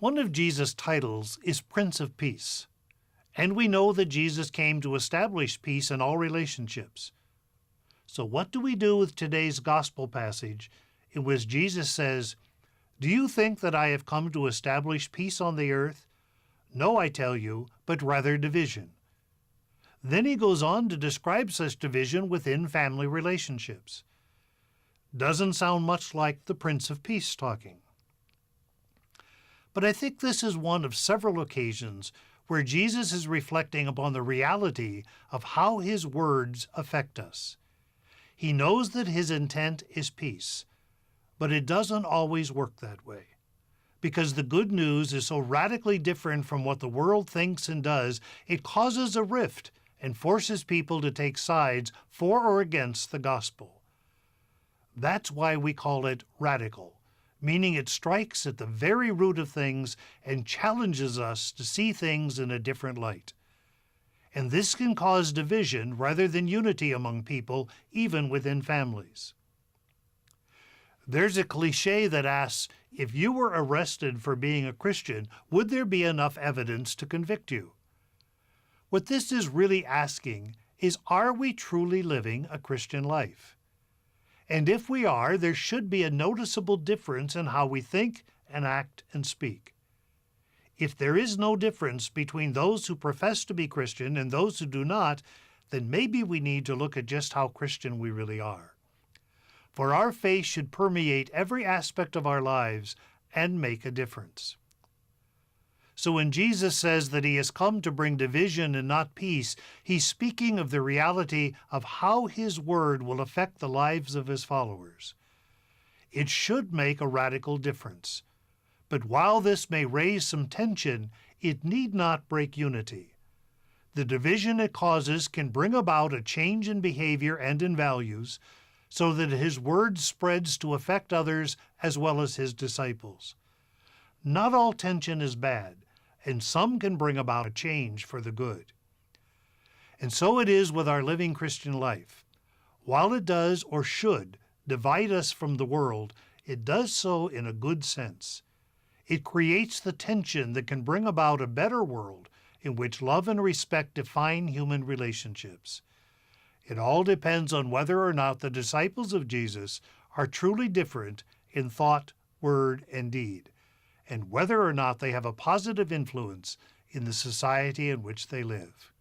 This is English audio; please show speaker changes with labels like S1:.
S1: One of Jesus' titles is Prince of Peace, and we know that Jesus came to establish peace in all relationships. So what do we do with today's gospel passage in which Jesus says, "Do you think that I have come to establish peace on the earth? No, I tell you, but rather division." Then he goes on to describe such division within family relationships. Doesn't sound much like the Prince of Peace talking. But I think this is one of several occasions where Jesus is reflecting upon the reality of how his words affect us. He knows that his intent is peace, but it doesn't always work that way. Because the good news is so radically different from what the world thinks and does, it causes a rift and forces people to take sides for or against the gospel. That's why we call it radical, meaning it strikes at the very root of things and challenges us to see things in a different light. And this can cause division rather than unity among people, even within families. There's a cliche that asks, if you were arrested for being a Christian, would there be enough evidence to convict you? What this is really asking is, are we truly living a Christian life? And if we are, there should be a noticeable difference in how we think and act and speak. If there is no difference between those who profess to be Christian and those who do not, then maybe we need to look at just how Christian we really are. For our faith should permeate every aspect of our lives and make a difference. So when Jesus says that he has come to bring division and not peace, he's speaking of the reality of how his word will affect the lives of his followers. It should make a radical difference. But while this may raise some tension, it need not break unity. The division it causes can bring about a change in behavior and in values, so that his word spreads to affect others as well as his disciples. Not all tension is bad, and some can bring about a change for the good. And so it is with our living Christian life. While it does, or should, divide us from the world, it does so in a good sense. It creates the tension that can bring about a better world in which love and respect define human relationships. It all depends on whether or not the disciples of Jesus are truly different in thought, word, and deed, and whether or not they have a positive influence in the society in which they live.